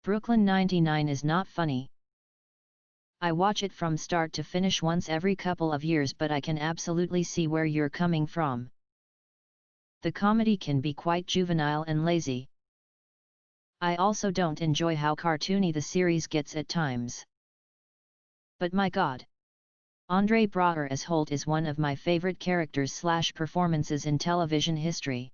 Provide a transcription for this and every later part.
Brooklyn 99 is not funny. I watch it from start to finish once every couple of years, but I can absolutely see where you're coming from. The comedy can be quite juvenile and lazy. I also don't enjoy how cartoony the series gets at times. But my god! Andre Braugher as Holt is one of my favorite characters/performances in television history.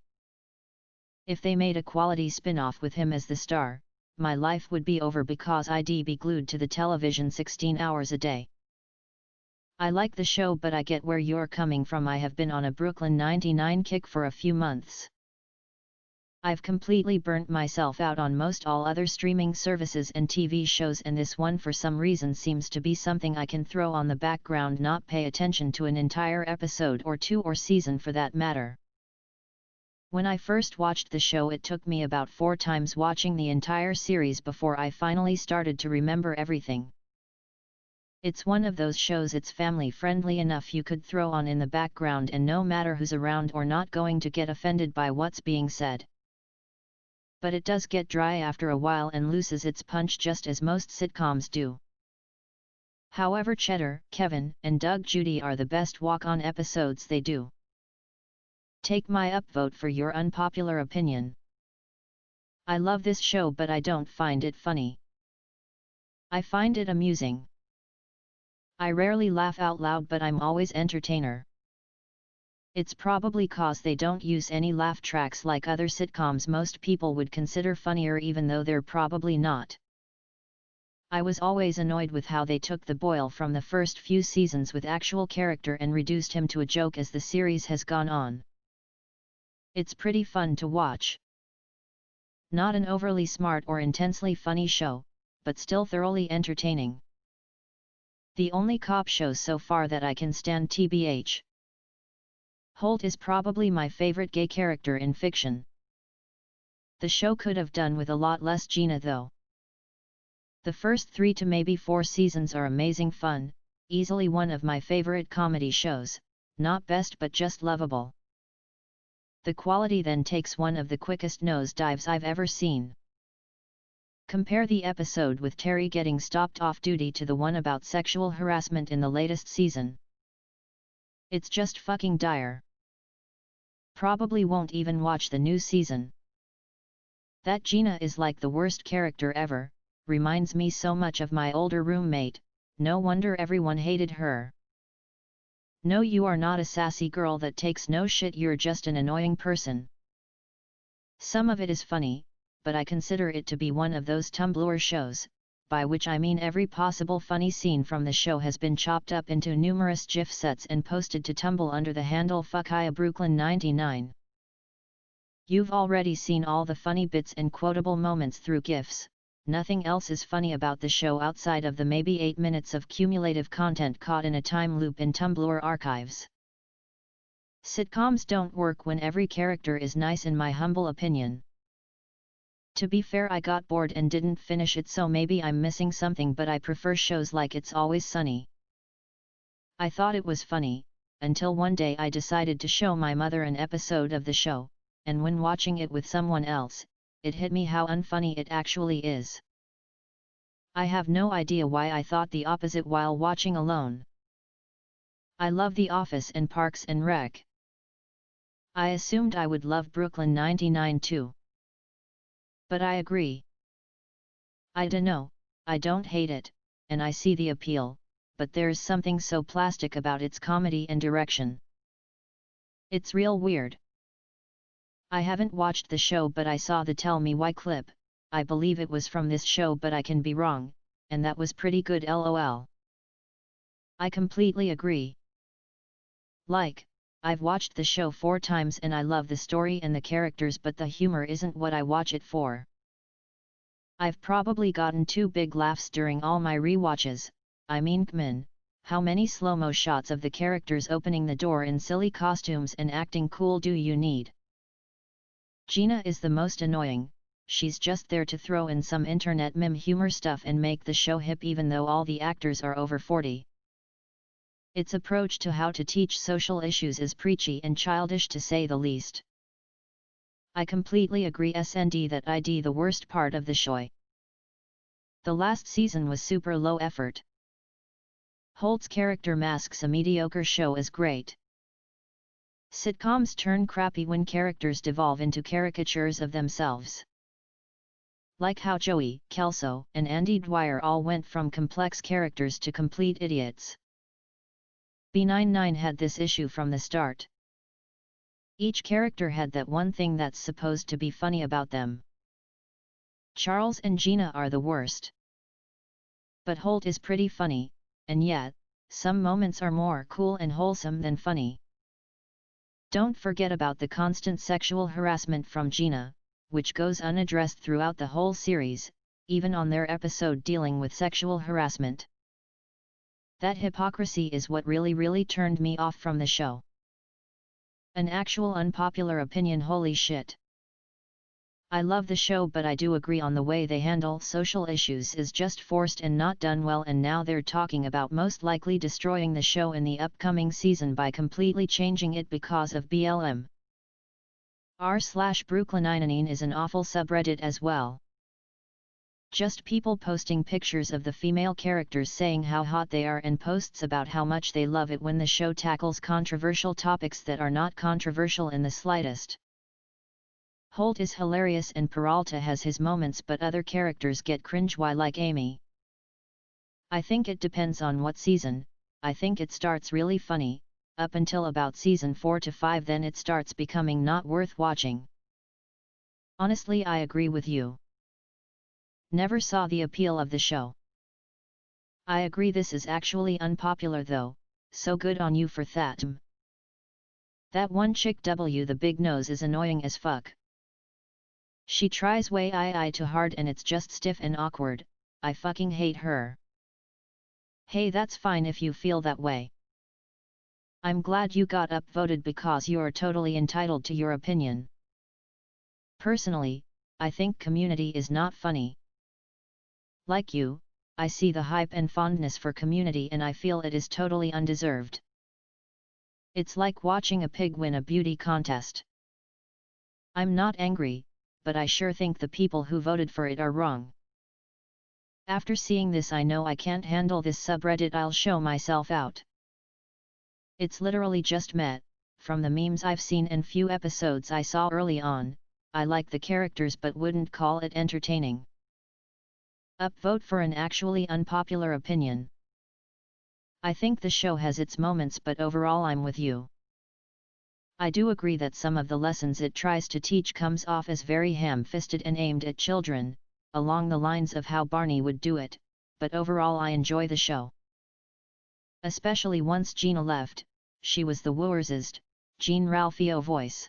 If they made a quality spin-off with him as the star, my life would be over because I'd be glued to the television 16 hours a day. I like the show, but I get where you're coming from. I have been on a Brooklyn 99 kick for a few months. I've completely burnt myself out on most all other streaming services and TV shows, and this one for some reason seems to be something I can throw on the background, not pay attention to an entire episode or two or season for that matter. When I first watched the show, it took me about 4 times watching the entire series before I finally started to remember everything. It's one of those shows it's family friendly enough you could throw on in the background and no matter who's around or not going to get offended by what's being said. But it does get dry after a while and loses its punch just as most sitcoms do. However, Cheddar, Kevin, and Doug Judy are the best walk-on episodes they do. Take my upvote for your unpopular opinion. I love this show, but I don't find it funny. I find it amusing. I rarely laugh out loud, but I'm always entertainer. It's probably cause they don't use any laugh tracks like other sitcoms most people would consider funnier, even though they're probably not. I was always annoyed with how they took the Boyle from the first few seasons with actual character and reduced him to a joke as the series has gone on. It's pretty fun to watch. Not an overly smart or intensely funny show, but still thoroughly entertaining. The only cop show so far that I can stand, tbh. Holt is probably my favorite gay character in fiction. The show could have done with a lot less Gina though. The first 3 to maybe 4 seasons are amazing fun, easily one of my favorite comedy shows, not best but just lovable. The quality then takes one of the quickest nosedives I've ever seen. Compare the episode with Terry getting stopped off duty to the one about sexual harassment in the latest season. It's just fucking dire. Probably won't even watch the new season. That Gina is like the worst character ever, reminds me so much of my older roommate, no wonder everyone hated her. No, you are not a sassy girl that takes no shit, you're just an annoying person. Some of it is funny, but I consider it to be one of those Tumblr shows, by which I mean every possible funny scene from the show has been chopped up into numerous GIF sets and posted to Tumblr under the handle Fuckhiya Brooklyn 99. You've already seen all the funny bits and quotable moments through GIFs. Nothing else is funny about the show outside of the maybe 8 minutes of cumulative content caught in a time loop in Tumblr archives. Sitcoms don't work when every character is nice, in my humble opinion. To be fair, I got bored and didn't finish it, so maybe I'm missing something, but I prefer shows like It's Always Sunny. I thought it was funny, until one day I decided to show my mother an episode of the show, and when watching it with someone else, it hit me how unfunny it actually is. I have no idea why I thought the opposite while watching alone. I love The Office and Parks and Rec. I assumed I would love Brooklyn 99 too. But I agree. I dunno, I don't hate it, and I see the appeal, but there's something so plastic about its comedy and direction. It's real weird. I haven't watched the show, but I saw the Tell Me Why clip. I believe it was from this show, but I can be wrong, and that was pretty good, lol. I completely agree. Like, I've watched the show 4 times and I love the story and the characters, but the humor isn't what I watch it for. I've probably gotten 2 big laughs during all my rewatches. I mean, kman, how many slow-mo shots of the characters opening the door in silly costumes and acting cool do you need? Gina is the most annoying. She's just there to throw in some internet meme humor stuff and make the show hip, even though all the actors are over 40. Its approach to how to teach social issues is preachy and childish to say the least. I completely agree, SND, that ID the worst part of the show. The last season was super low effort. Holt's character masks a mediocre show as great. Sitcoms turn crappy when characters devolve into caricatures of themselves. Like how Joey, Kelso, and Andy Dwyer all went from complex characters to complete idiots. B99 had this issue from the start. Each character had that one thing that's supposed to be funny about them. Charles and Gina are the worst. But Holt is pretty funny, and yet, some moments are more cool and wholesome than funny. Don't forget about the constant sexual harassment from Gina, which goes unaddressed throughout the whole series, even on their episode dealing with sexual harassment. That hypocrisy is what really turned me off from the show. An actual unpopular opinion. Holy shit. I love the show, but I do agree on the way they handle social issues is just forced and not done well, and now they're talking about most likely destroying the show in the upcoming season by completely changing it because of BLM. r/Brooklyn Nine-Nine is an awful subreddit as well. Just people posting pictures of the female characters saying how hot they are and posts about how much they love it when the show tackles controversial topics that are not controversial in the slightest. Holt is hilarious and Peralta has his moments, but other characters get cringe-y like Amy. I think it depends on what season. I think it starts really funny, up until about season 4 to 5, then it starts becoming not worth watching. Honestly, I agree with you. Never saw the appeal of the show. I agree this is actually unpopular though, so good on you for that. That one chick W the big nose is annoying as fuck. She tries way too hard and it's just stiff and awkward. I fucking hate her. Hey, that's fine if you feel that way. I'm glad you got upvoted because you're totally entitled to your opinion. Personally, I think Community is not funny. Like you, I see the hype and fondness for Community and I feel it is totally undeserved. It's like watching a pig win a beauty contest. I'm not angry, but I sure think the people who voted for it are wrong. After seeing this, I know I can't handle this subreddit. I'll show myself out. It's literally just met, from the memes I've seen and few episodes I saw early on. I like the characters but wouldn't call it entertaining. Upvote for an actually unpopular opinion. I think the show has its moments, but overall I'm with you. I do agree that some of the lessons it tries to teach comes off as very ham-fisted and aimed at children, along the lines of how Barney would do it, but overall I enjoy the show. Especially once Gina left, she was the worstest, Jean Ralphio voice.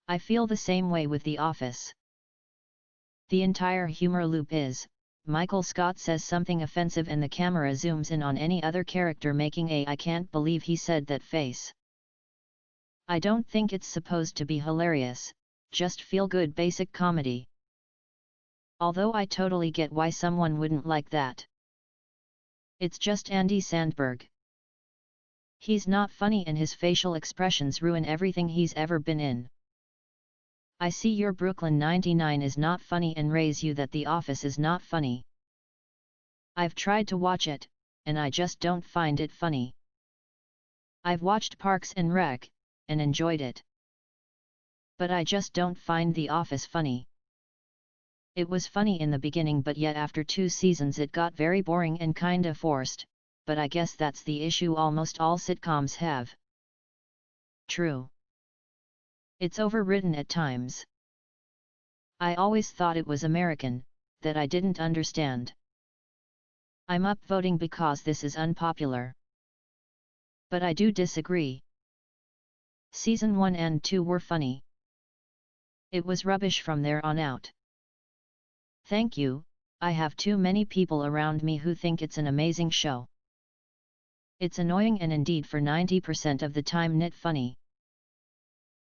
I feel the same way with The Office. The entire humor loop is, Michael Scott says something offensive and the camera zooms in on any other character making a "I can't believe he said that" face. I don't think it's supposed to be hilarious, just feel-good basic comedy. Although I totally get why someone wouldn't like that. It's just Andy Samberg. He's not funny and his facial expressions ruin everything he's ever been in. I see your Brooklyn 99 is not funny and raise you that The Office is not funny. I've tried to watch it, and I just don't find it funny. I've watched Parks and Rec, and enjoyed it. But I just don't find The Office funny. It was funny in the beginning, but yet after 2 seasons it got very boring and kinda forced, but I guess that's the issue almost all sitcoms have. True. It's overwritten at times. I always thought it was American, that I didn't understand. I'm upvoting because this is unpopular. But I do disagree. Season 1 and 2 were funny. It was rubbish from there on out. Thank you, I have too many people around me who think it's an amazing show. It's annoying and indeed for 90% of the time not funny.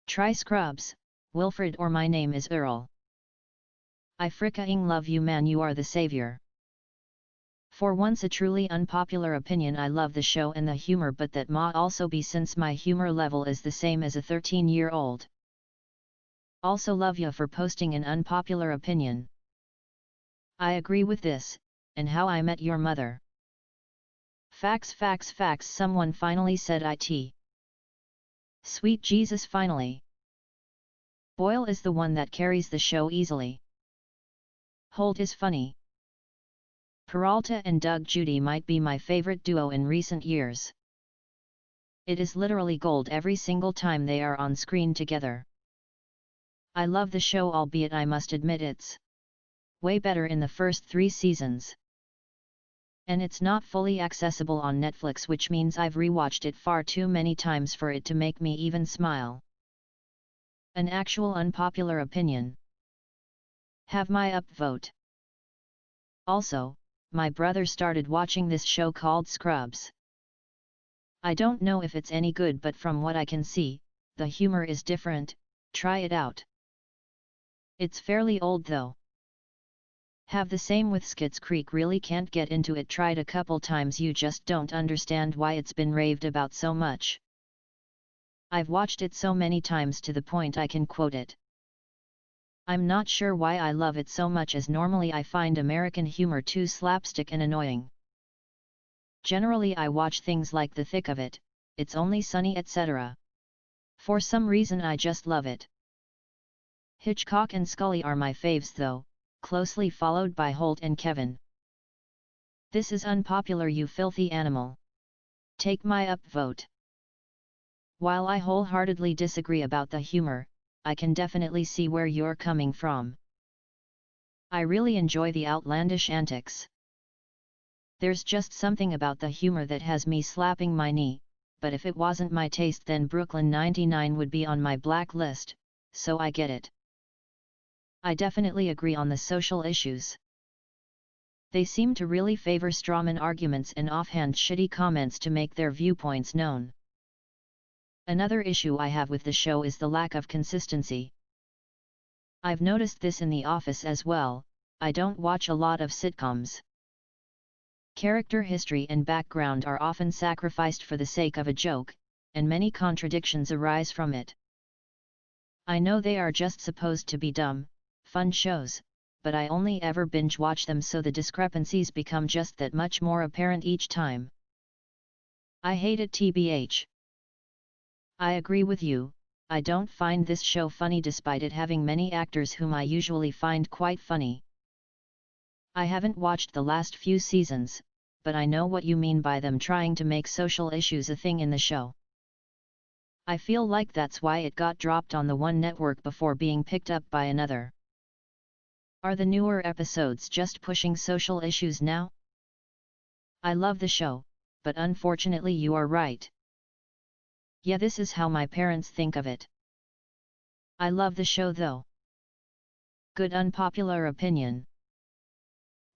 Try Scrubs, Wilfred or My Name is Earl. I fricking love you man, you are the savior. For once a truly unpopular opinion, I love the show and the humor, but that ma also be since my humor level is the same as a 13-year-old. Also love ya for posting an unpopular opinion. I agree with this, and How I Met Your Mother. Facts, facts, facts, someone finally said it. Sweet Jesus, finally. Boyle is the one that carries the show easily. Holt is funny. Peralta and Doug Judy might be my favorite duo in recent years. It is literally gold every single time they are on screen together. I love the show, albeit I must admit it's way better in the first 3 seasons. And it's not fully accessible on Netflix, which means I've rewatched it far too many times for it to make me even smile. An actual unpopular opinion. Have my upvote. Also, my brother started watching this show called Scrubs. I don't know if it's any good, but from what I can see, the humor is different. Try it out. It's fairly old though. Have the same with Schitt's Creek, really can't get into it, tried a couple times, you just don't understand why it's been raved about so much. I've watched it so many times to the point I can quote it. I'm not sure why I love it so much, as normally I find American humor too slapstick and annoying. Generally I watch things like The Thick of It, It's Only Sunny, etc. For some reason I just love it. Hitchcock and Scully are my faves though, closely followed by Holt and Kevin. This is unpopular, you filthy animal. Take my upvote. While I wholeheartedly disagree about the humor, I can definitely see where you're coming from. I really enjoy the outlandish antics. There's just something about the humor that has me slapping my knee, but if it wasn't my taste then Brooklyn 99 would be on my blacklist, so I get it. I definitely agree on the social issues. They seem to really favor strawman arguments and offhand shitty comments to make their viewpoints known. Another issue I have with the show is the lack of consistency. I've noticed this in The Office as well. I don't watch a lot of sitcoms. Character history and background are often sacrificed for the sake of a joke, and many contradictions arise from it. I know they are just supposed to be dumb, fun shows, but I only ever binge watch them, so the discrepancies become just that much more apparent each time. I hate it, tbh. I agree with you, I don't find this show funny despite it having many actors whom I usually find quite funny. I haven't watched the last few seasons, but I know what you mean by them trying to make social issues a thing in the show. I feel like that's why it got dropped on the one network before being picked up by another. Are the newer episodes just pushing social issues now? I love the show, but unfortunately you are right. Yeah, this is how my parents think of it. I love the show though. Good unpopular opinion.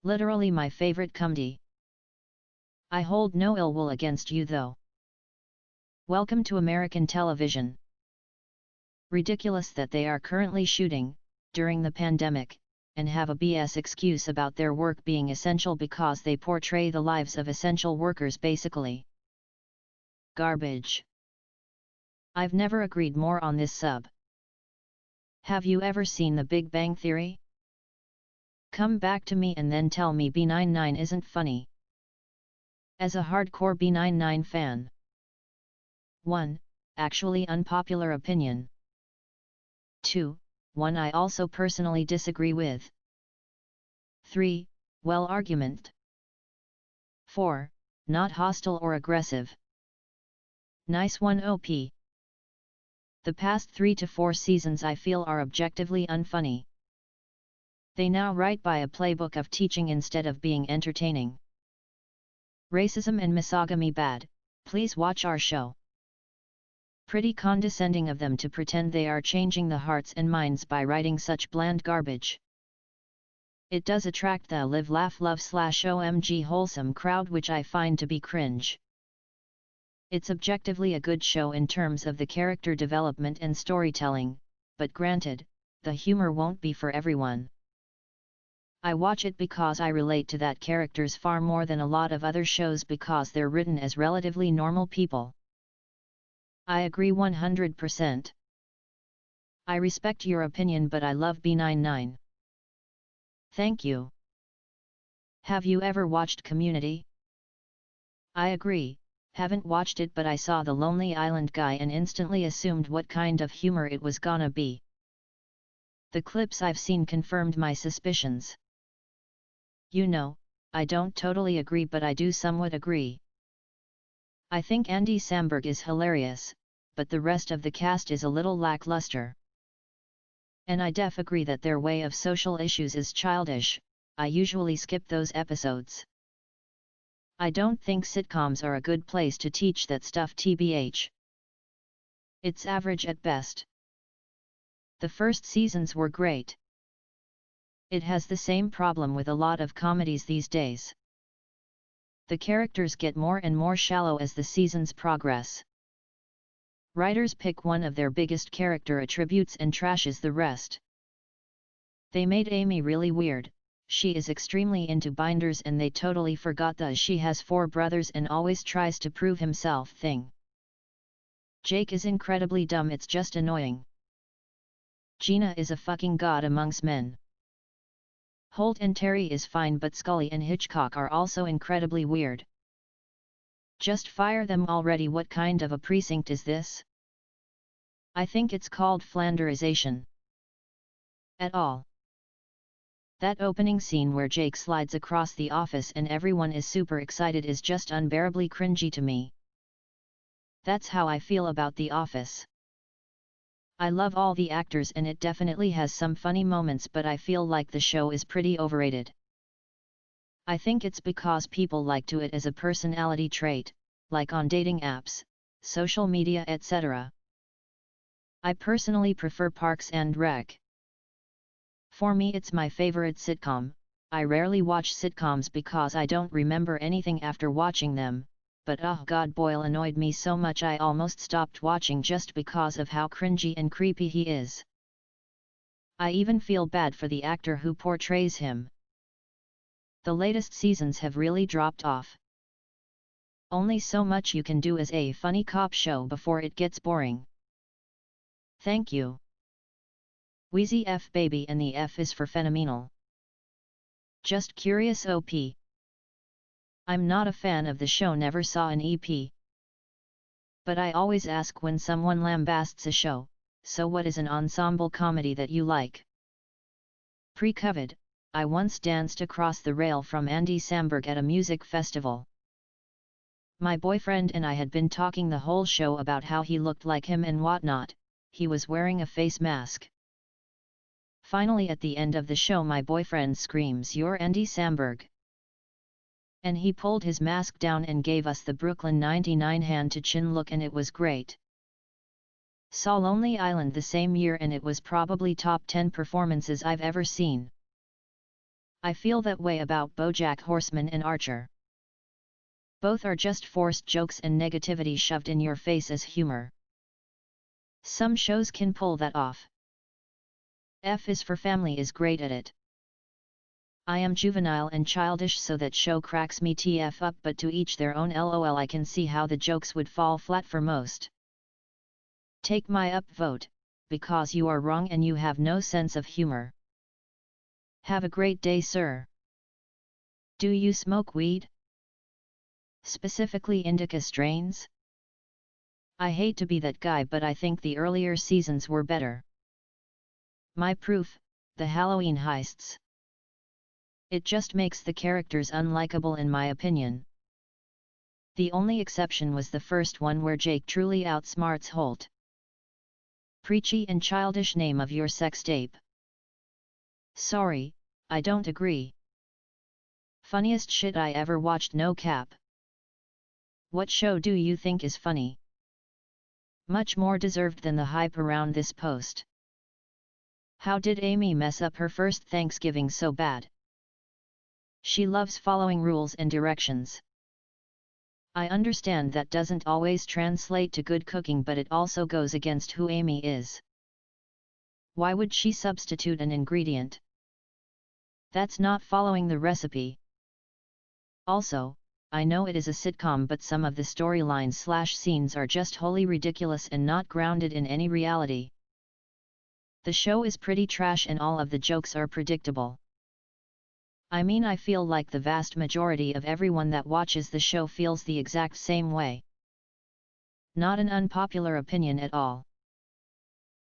Literally my favorite comedy. I hold no ill will against you though. Welcome to American television. Ridiculous that they are currently shooting, during the pandemic, and have a BS excuse about their work being essential because they portray the lives of essential workers basically. Garbage. I've never agreed more on this sub. Have you ever seen The Big Bang Theory? Come back to me and then tell me B99 isn't funny. As a hardcore B99 fan. 1. Actually unpopular opinion. 2. One I also personally disagree with. 3. Well argument. 4. Not hostile or aggressive. Nice one, OP. The past 3 to 4 seasons I feel are objectively unfunny. They now write by a playbook of teaching instead of being entertaining. Racism and misogamy bad, please watch our show. Pretty condescending of them to pretend they are changing the hearts and minds by writing such bland garbage. It does attract the live laugh love / OMG wholesome crowd, which I find to be cringe. It's objectively a good show in terms of the character development and storytelling, but granted, the humor won't be for everyone. I watch it because I relate to that characters far more than a lot of other shows because they're written as relatively normal people. I agree 100%. I respect your opinion, but I love B99. Thank you. Have you ever watched Community? I agree, haven't watched it, but I saw the Lonely Island guy and instantly assumed what kind of humor it was gonna be. The clips I've seen confirmed my suspicions. You know, I don't totally agree, but I do somewhat agree. I think Andy Samberg is hilarious, but the rest of the cast is a little lackluster. And I def agree that their way of social issues is childish. I usually skip those episodes. I don't think sitcoms are a good place to teach that stuff, tbh. It's average at best. The first seasons were great. It has the same problem with a lot of comedies these days. The characters get more and more shallow as the seasons progress. Writers pick one of their biggest character attributes and trashes the rest. They made Amy really weird. She is extremely into binders and they totally forgot that she has 4 brothers and always tries to prove himself thing. Jake is incredibly dumb, it's just annoying. Gina is a fucking god amongst men. Holt and Terry is fine, but Scully and Hitchcock are also incredibly weird. Just fire them already. What kind of a precinct is this? I think it's called Flanderization. At all. That opening scene where Jake slides across the office and everyone is super excited is just unbearably cringy to me. That's how I feel about The Office. I love all the actors and it definitely has some funny moments, but I feel like the show is pretty overrated. I think it's because people like to it as a personality trait, like on dating apps, social media, etc. I personally prefer Parks and Rec. For me, it's my favorite sitcom. I rarely watch sitcoms because I don't remember anything after watching them, but oh god, Boyle annoyed me so much I almost stopped watching just because of how cringy and creepy he is. I even feel bad for the actor who portrays him. The latest seasons have really dropped off. Only so much you can do as a funny cop show before it gets boring. Thank you. Wheezy F baby, and the F is for phenomenal. Just curious OP. I'm not a fan of the show, never saw an EP. But I always ask when someone lambasts a show, so what is an ensemble comedy that you like? Pre-COVID, I once danced across the rail from Andy Samberg at a music festival. My boyfriend and I had been talking the whole show about how he looked like him and whatnot. He was wearing a face mask. Finally, at the end of the show, my boyfriend screams, "You're Andy Samberg!" And he pulled his mask down and gave us the Brooklyn 99 hand-to-chin look, and it was great. Saw Lonely Island the same year and it was probably top 10 performances I've ever seen. I feel that way about BoJack Horseman and Archer. Both are just forced jokes and negativity shoved in your face as humor. Some shows can pull that off. F is for Family is great at it. I am juvenile and childish, so that show cracks me TF up, but to each their own. LOL, I can see how the jokes would fall flat for most. Take my upvote, because you are wrong and you have no sense of humor. Have a great day, sir. Do you smoke weed? Specifically indica strains? I hate to be that guy, but I think the earlier seasons were better. My proof, the Halloween heists. It just makes the characters unlikable in my opinion. The only exception was the first one where Jake truly outsmarts Holt. Preachy and childish name of your sex tape. Sorry, I don't agree. Funniest shit I ever watched, no cap. What show do you think is funny? Much more deserved than the hype around this post. How did Amy mess up her first Thanksgiving so bad? She loves following rules and directions. I understand that doesn't always translate to good cooking, but it also goes against who Amy is. Why would she substitute an ingredient? That's not following the recipe. Also, I know it is a sitcom, but some of the storylines/scenes are just wholly ridiculous and not grounded in any reality. The show is pretty trash and all of the jokes are predictable. I mean, I feel like the vast majority of everyone that watches the show feels the exact same way. Not an unpopular opinion at all.